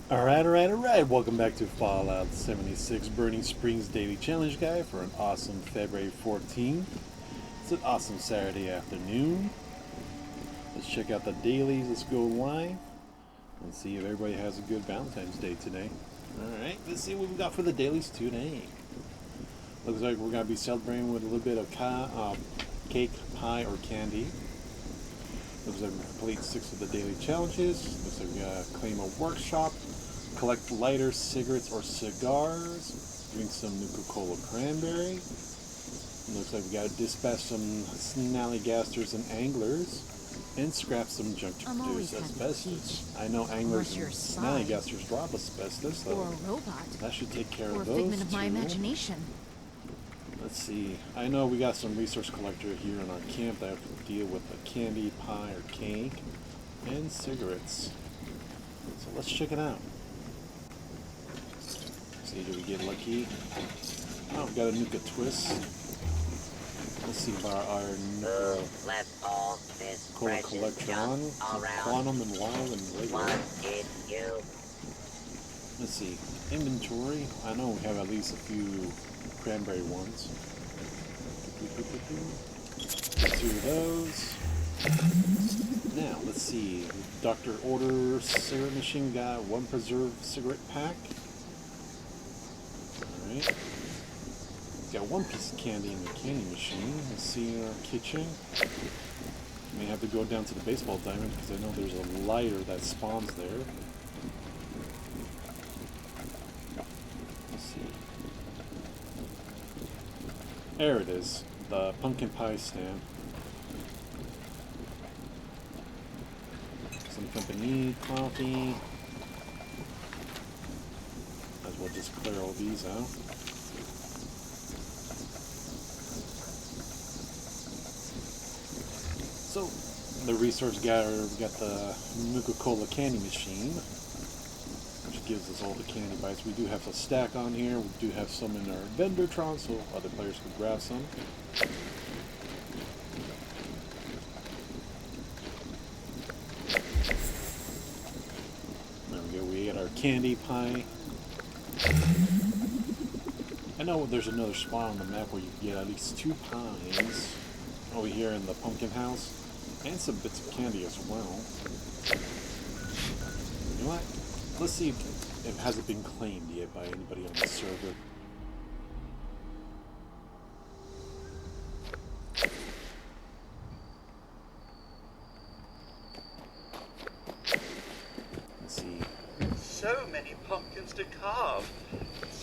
Alright. Welcome back to Fallout 76 Burning Springs Daily Challenge Guide for an awesome February 14th. It's an awesome Saturday afternoon. Let's check out the dailies. Let's go live and see if everybody has a good Valentine's Day today. Alright, let's see what we got for the dailies today. Looks like we're going to be celebrating with a little bit of cake, pie, or candy. Looks like we complete 6 of the daily challenges. Looks like we got to claim a workshop, collect lighters, cigarettes, or cigars, drink some Nuka-Cola cranberry. Looks like we got to dispatch some snallygasters and anglers, and scrap some junk to produce asbestos. I know anglers and snallygasters drop asbestos, so or a robot. That should take care or of a those figment of my too. imagination. Let's see. I know we got some resource collector here in our camp that have to deal with a candy, pie, or cake, and cigarettes. So let's check it out. See, do we get lucky? Oh, we got a Nuka twist. Let's see about our Nuka-Cola collector on. Quantum and wild and regular. Let's see. Inventory. I know we have at least a few cranberry ones. Let's do those. Now, let's see. Dr. Order cigarette machine got 1 preserved cigarette pack. Alright. Got 1 piece of candy in the candy machine. Let's see in our kitchen. May have to go down to the baseball diamond because I know there's a lighter that spawns there. Let's see. There it is. The pumpkin pie stand. Some company coffee. Might as well just clear all these out. So, the resource gatherer, we got the Nuka-Cola candy machine, which gives us all the candy bites. We do have a stack on here. We do have some in our Vendortron, so other players can grab some. There we go. We got our candy pie. I know there's another spot on the map where you can get at least 2 pies over here in the pumpkin house, and some bits of candy as well. You know what? Let's see if it hasn't been claimed yet by anybody on the server. Let's see. So many pumpkins to carve.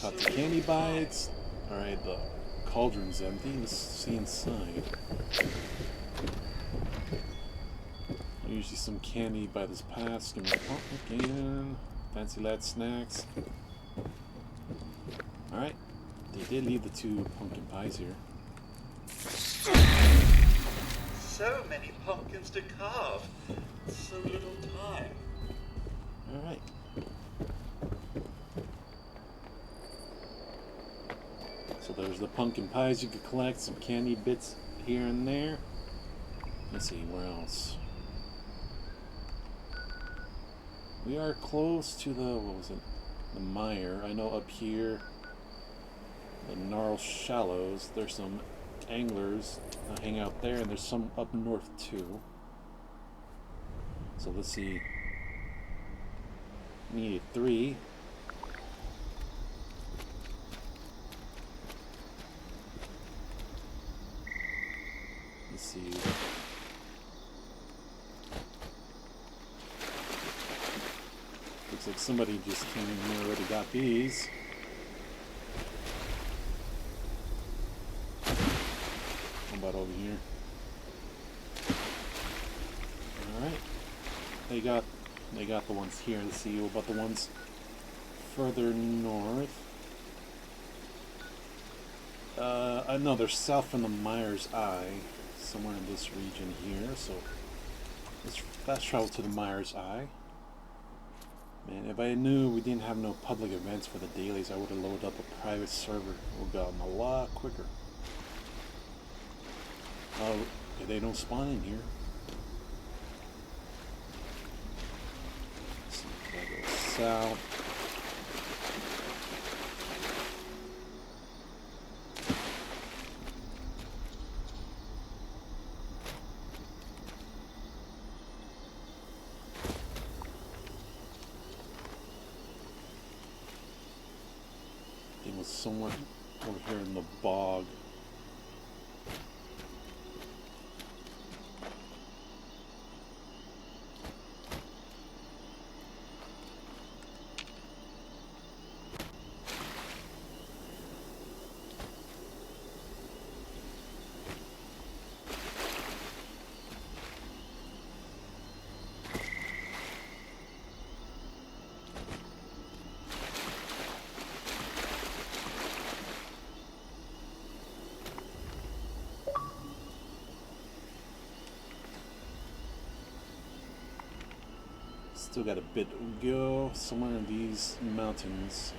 Lots of candy bites. Alright, the cauldron's empty. Let's see inside. Usually some candy by this pass. Give me a pumpkin. Fancy lad snacks. Alright. They did leave the 2 pumpkin pies here. So many pumpkins to carve. So little time. Alright. So there's the pumpkin pies you could collect. Some candy bits here and there. Let's see, where else? We are close to the, what was it? The mire. I know up here, the Gnarl Shallows, there's some anglers that hang out there, and there's some up north too. So let's see. Needed 3. Let's see. Looks like somebody just came in here and already got these. How about over here? Alright. They got the ones here. Let's see what about the ones further north. I know they're south from the Mire's Eye, somewhere in this region here, so let's travel to the Mire's Eye. Man, if I knew we didn't have no public events for the dailies, I would have loaded up a private server. It would have gotten a lot quicker. Oh, okay, they don't spawn in here. Let's see if I go this out. It was somewhere over here in the bog. Still got a bit to go somewhere in these mountains.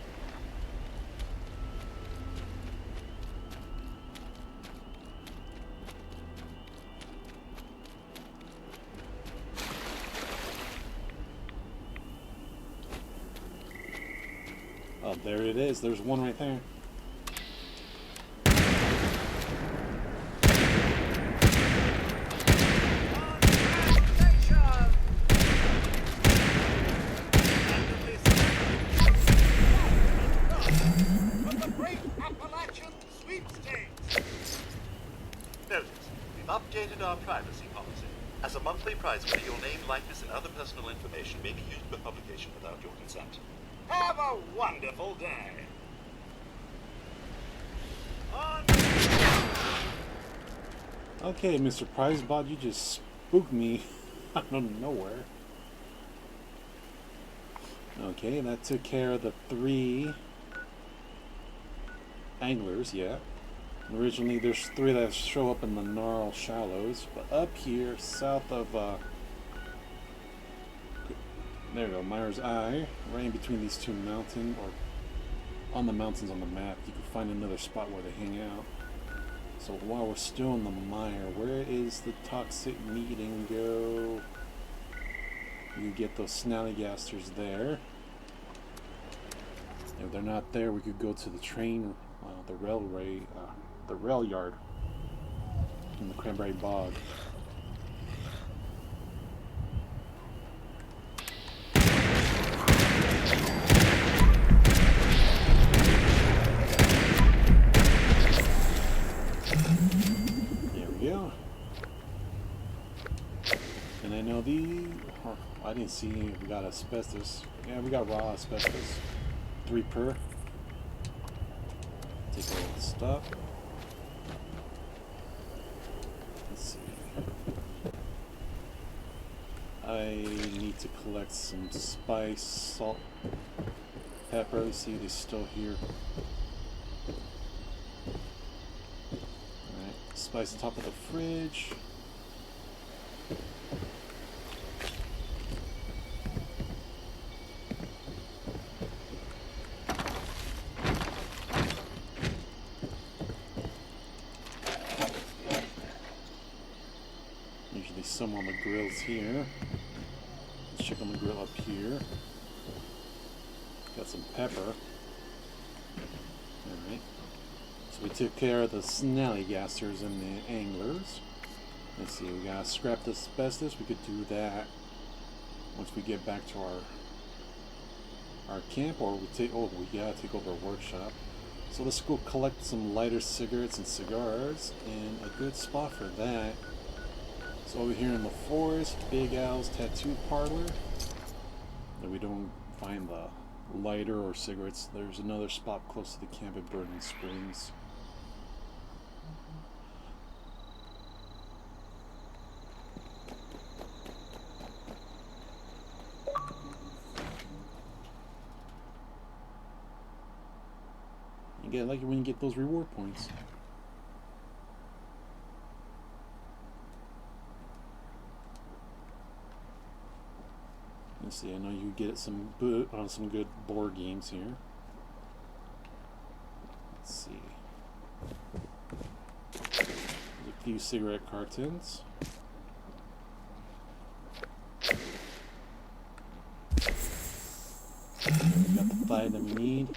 Oh, there it is. There's one right there. Our privacy policy. As a monthly prize money, your name, likeness, and other personal information may be used for publication without your consent. Have a wonderful day. Okay, Mr. Prizebot, you just spooked me out of nowhere. Okay, that took care of the 3 anglers, yeah. Originally, there's 3 that show up in the Gnarl Shallows, but up here, south of, there we go, Myers Eye, right in between these 2 mountains, or on the mountains on the map, you can find another spot where they hang out. So while we're still in the mire, where is the toxic meeting go? You get those snallygasters there. If they're not there, we could go to the train, the railway, the rail yard in the Cranberry Bog. There we go. And I know I didn't see if we got asbestos. Yeah, we got raw asbestos. 3 per. Take all the stuff. I need to collect some spice, salt, pepper. Let's see if they're still here. Alright, spice on top of the fridge. Usually some on the grills here. Let's check on the grill up here. Got some pepper. Alright. So we took care of the snallygasters and the anglers. Let's see, we gotta scrap the asbestos. We could do that once we get back to our camp, or we gotta take over a workshop. So let's go collect some lighter cigarettes and cigars, and a good spot for that. So over here in the forest, Big Al's Tattoo Parlor. If we don't find the lighter or cigarettes, there's another spot close to the camp at Burning Springs. I like it when you get those reward points. Let's see, I know you get some on some good board games here. Let's see. A few cigarette cartons. supply that we need.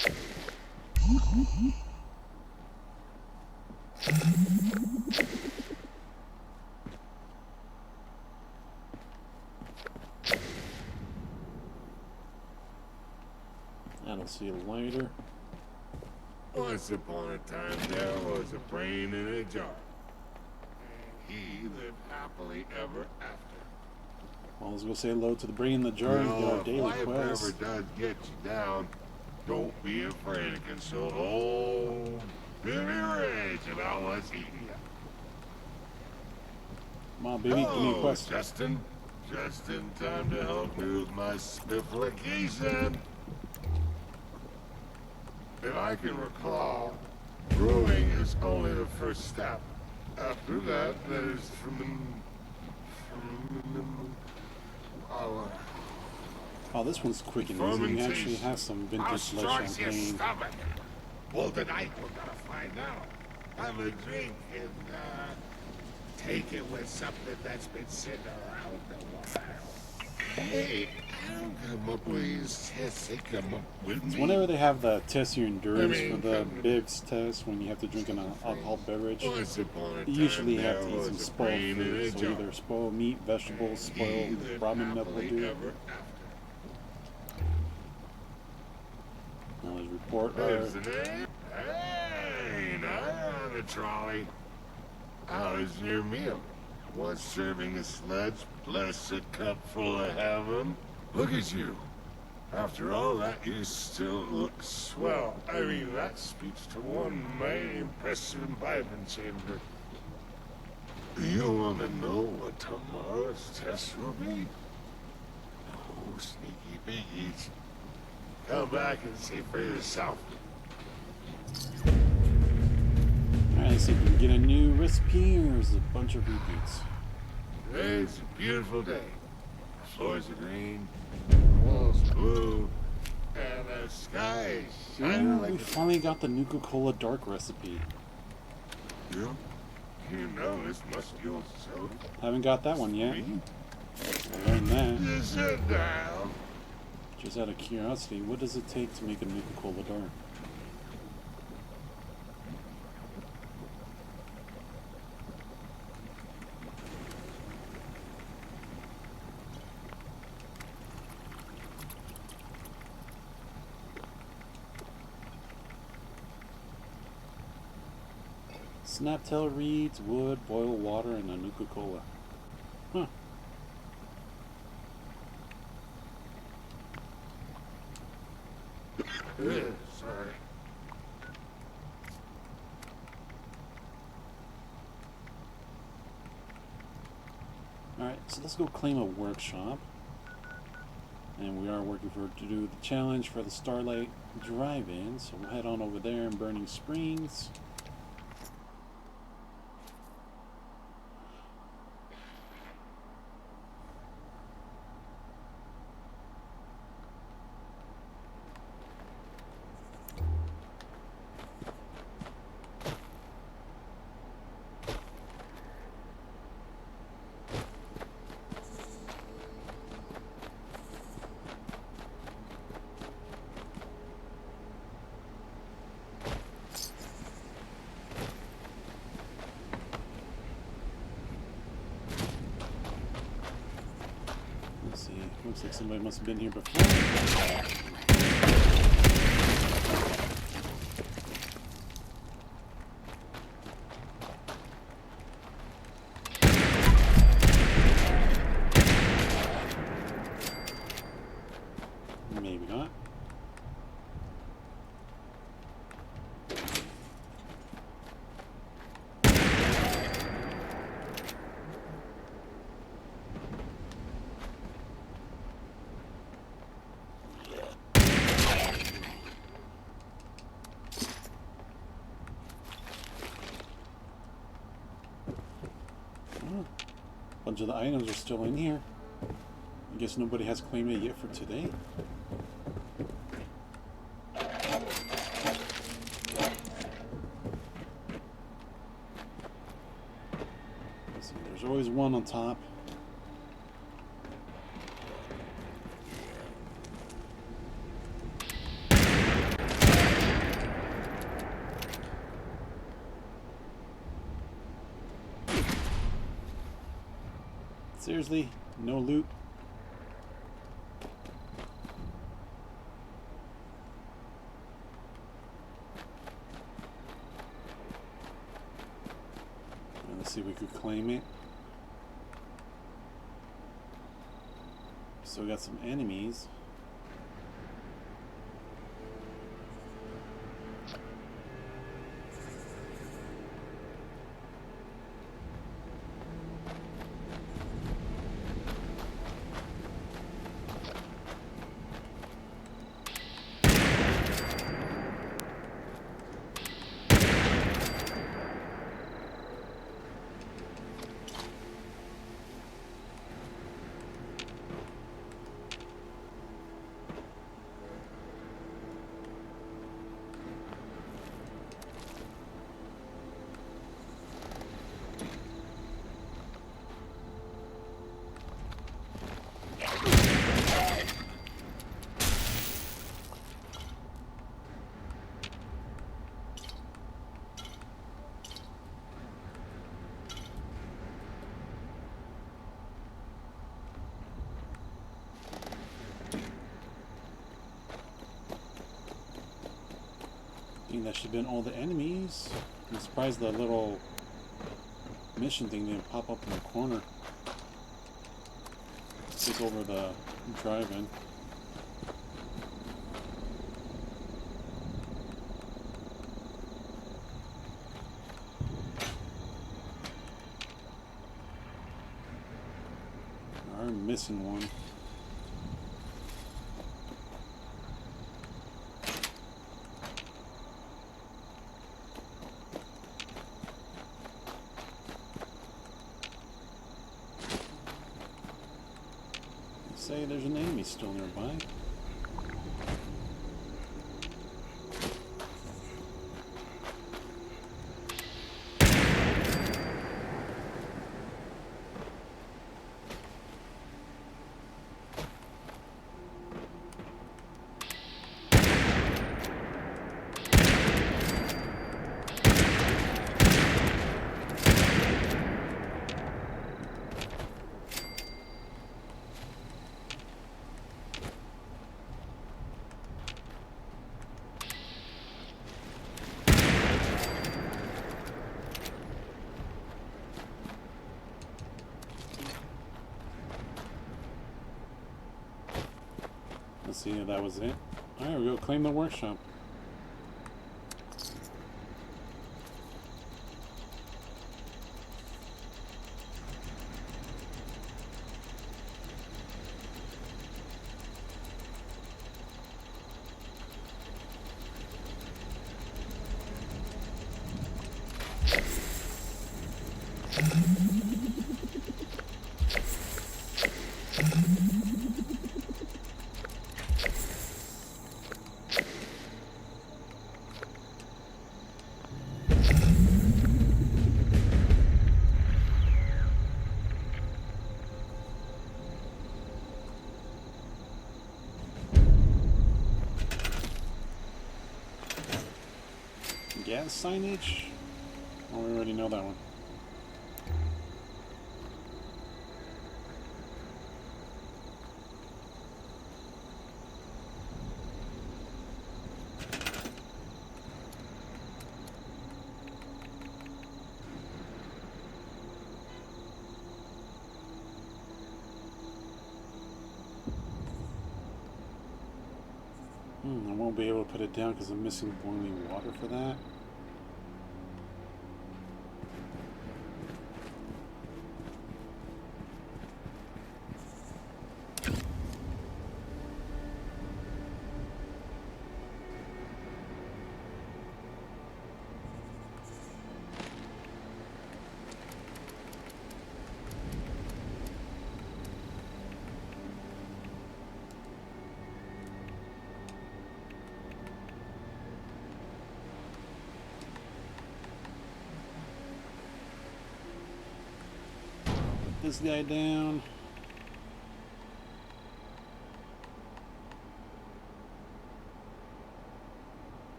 I don't see a lighter. Once upon a time, there was a brain in a jar. He lived happily ever after. Well, let's go say hello to the brain in the jar and get our daily if life quest. ever does get you down, don't be afraid to console old Billy Rage about what's eating you. Come on, baby, give me a quest. Justin. Just in time to help me with my spifflication. If I can recall, brewing is only the first step. After that, there's Oh, this one's quick and easy. It actually has some vintage blood champagne. Well, tonight we're gonna find out. Have a drink and take it with something that's been sitting around a while. Hey, I don't come up with these tests. They come up with It's me. whenever they have the test your endurance for the bibs test when you have to drink an alcohol beverage. Once upon a You time, usually have there to eat was some a spoiled brain in food, a so jar. either spoiled meat, vegetables, spoiled ramen milk will do. Now let's report There's the name. Hey, now on the trolley. How is your meal? Was serving a sledge, blessed cup full of heaven? Look at you. After all that, you still look swell. I mean, that speaks to one mighty impressive imbibing chamber. You want to know what tomorrow's test will be? Oh, sneaky piggies. Come back and see for yourself. Alright, let's see if we can get a new recipe or there's a bunch of repeats. Today's a beautiful day. The floors are green, the walls blue, and the sky is shining Ooh, like we finally got the Nuka-Cola dark recipe. you. You know this must be old soda. Haven't got that one yet. Me? We'll learn that. You sit down. Just out of curiosity, what does it take to make a Nuka-Cola dark? Snaptail reeds, wood, boiled water, and a Nuka-Cola. Huh. Sorry. Alright, so let's go claim a workshop. And we are working to do the challenge for the Starlight Drive-In, so we'll head on over there in Burning Springs. Let's see, looks like somebody must have been here before. Maybe not. Oh, a bunch of the items are still in here. I guess nobody has claimed it yet for today. Let's see, there's always one on top. Seriously? No loot? Let's see if we could claim it. So we got some enemies. I think that should have been all the enemies. I'm surprised the little mission thing didn't pop up in the corner. Take over the drive-in. I'm missing one. Say there's an enemy still nearby. Let's see if that was it. Alright, we'll go claim the workshop. Gas signage? Oh, we already know that one. I won't be able to put it down because I'm missing boiling water for that. This guy down.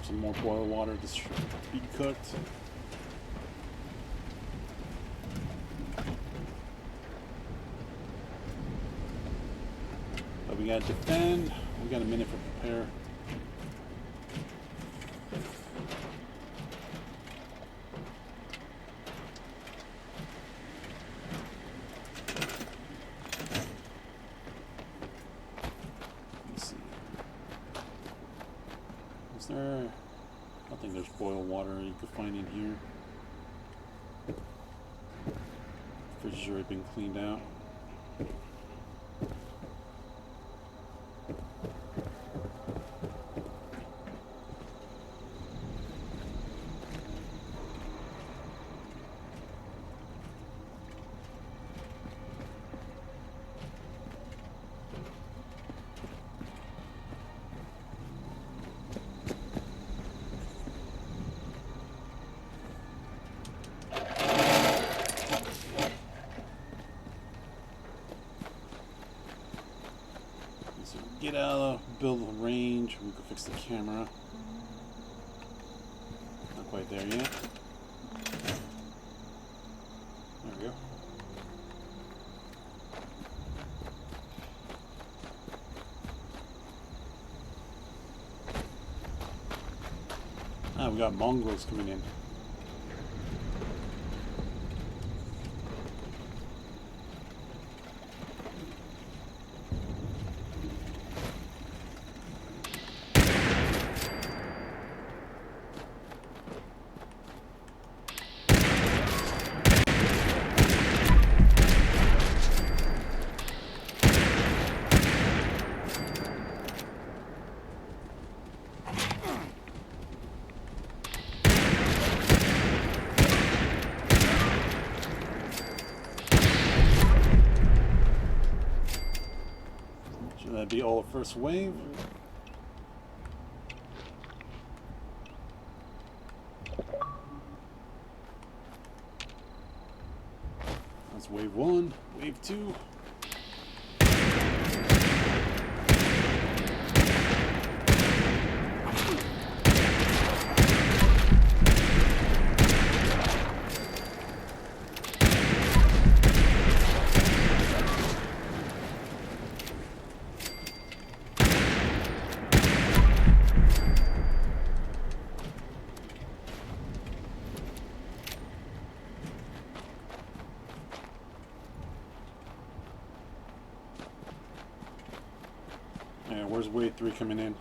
some more boiled water to be cooked. But we gotta defend. We got a minute for prepare. I don't think there's boiled water you can find in here. The fridge has already been cleaned out. Get out of the build range. We can fix the camera. Not quite there yet. There we go. Ah, we got mongrels coming in. That'd be all the first wave. That's wave one, wave two. Where's wave 3 coming in?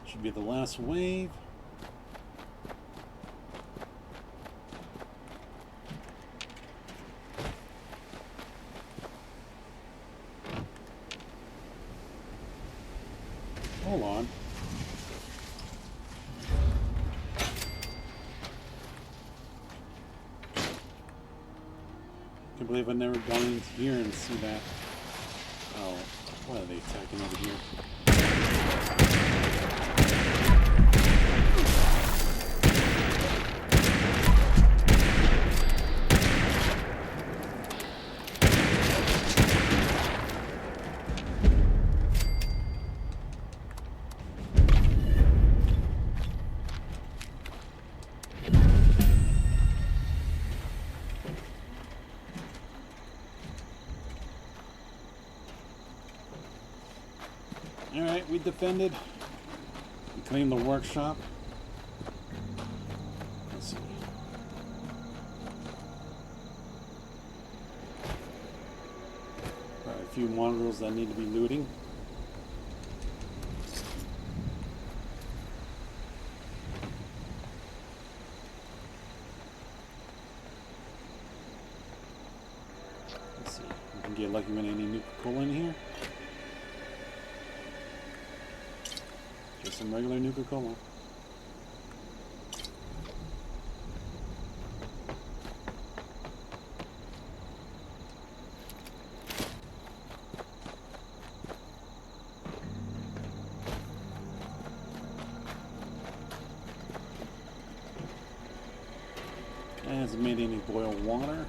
Should be the last wave. Hold on. Can't believe I've never gone into here and see that. Oh, why are they attacking over here? Alright, we defended. We cleaned the workshop. Let's see. Probably a few mongrels that need to be looting. Nuka-Cola in here? Just some regular Nuka-Cola. Hasn't made any boiled water.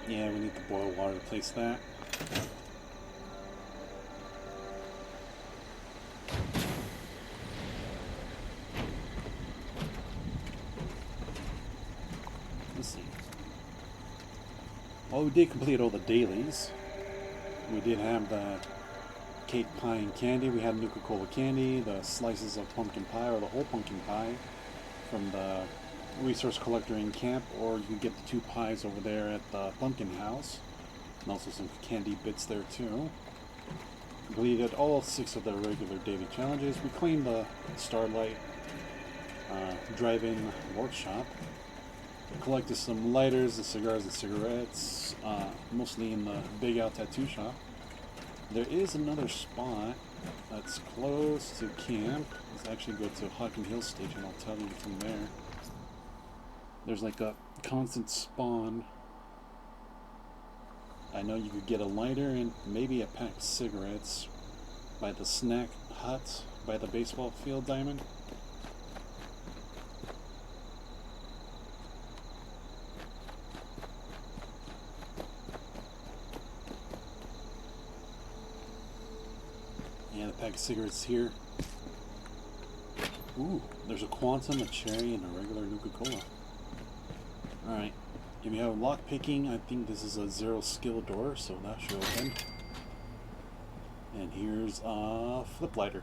Yeah, we need the boiled water to place that. Let's see. Well, we did complete all the dailies. We did have the cake pie and candy. We had Nuka-Cola candy, the slices of pumpkin pie, or the whole pumpkin pie from the resource collector in camp, or you can get the 2 pies over there at the pumpkin house, and also some candy bits there too. Completed all 6 of the regular daily challenges. We claimed the Starlight drive-in workshop. Collected some lighters, the cigars and cigarettes, mostly in the Big Al tattoo shop. There is another spot that's close to camp. Let's actually go to Hocking Hill Station. I'll tell you from there. There's like a constant spawn. I know you could get a lighter and maybe a pack of cigarettes by the snack hut by the baseball field diamond. And a pack of cigarettes here. Ooh, there's a Quantum, a Cherry, and a regular Nuka-Cola. Alright, if you have lock picking, I think this is a 0 skill door, so that should open. And here's a flip lighter.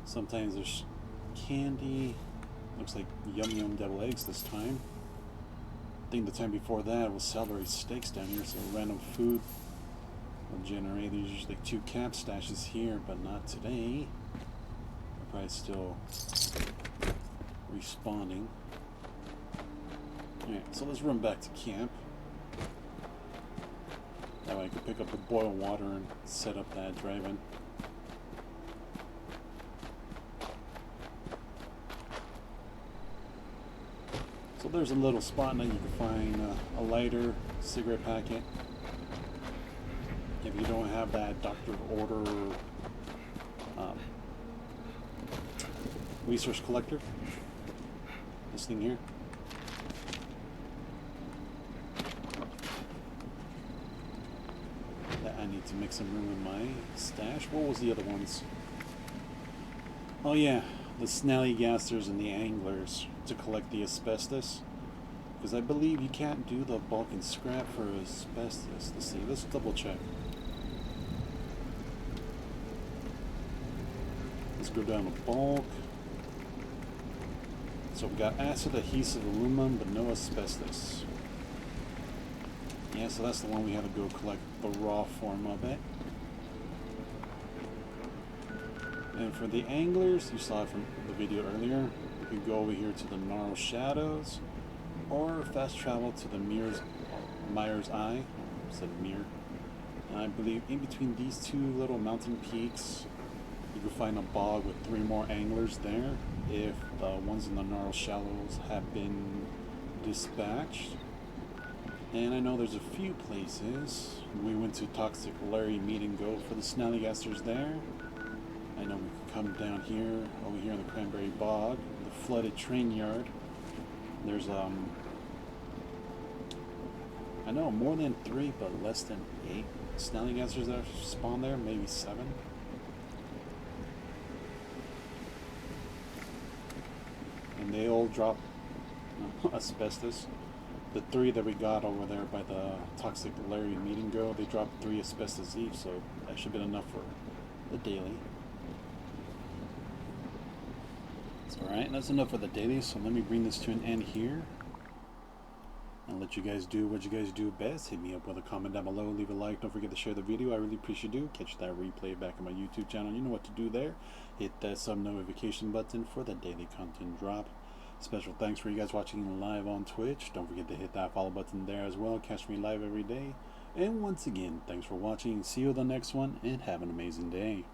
Sometimes there's candy. Looks like Yum Yum Devil Eggs this time. I think the time before that was celery steaks down here, so random food will generate. There's usually 2 cap stashes here, but not today. Probably still respawning. Alright, so let's run back to camp. That way I can pick up the boiled water and set up that drive-in. So there's a little spot that you can find a lighter, cigarette packet. If you don't have that doctor order resource collector, this thing here. That I need to make some room in my stash. What was the other ones? Oh yeah, the snallygasters and the anglers to collect the asbestos. Because I believe you can't do the bulk and scrap for asbestos. Let's see, let's double check. Let's go down to bulk. So we got acid, adhesive, aluminum, but no asbestos. Yeah, so that's the one we have to go collect the raw form of it. And for the anglers, you saw it from the video earlier, you can go over here to the Gnarled Shadows, or fast travel to the Mire's Eye. I said mirror. And I believe in between these 2 little mountain peaks, you can find a bog with 3 more anglers there if the ones in the Gnarled Shallows have been dispatched. And I know there's a few places. We went to Toxic Larry Meet and Go for the snallygasters there. I know we could come down here, over here in the Cranberry Bog, the flooded train yard. There's I know more than 3, but less than 8 snallygasters that spawn there, maybe 7. And they all drop asbestos. The 3 that we got over there by the Toxic Larry Meet and Go, they dropped 3 asbestos each, so that should have been enough for the daily. Alright, that's enough for the daily, so let me bring this to an end here. I'll let you guys do what you guys do best. Hit me up with a comment down below, leave a like, don't forget to share the video. I really appreciate you. Catch that replay back on my YouTube channel. You know what to do there. Hit that sub notification button for the daily content drop. Special thanks for you guys watching live on Twitch. Don't forget to hit that follow button there as well. Catch me live every day. And once again, thanks for watching. See you on the next one, and have an amazing day.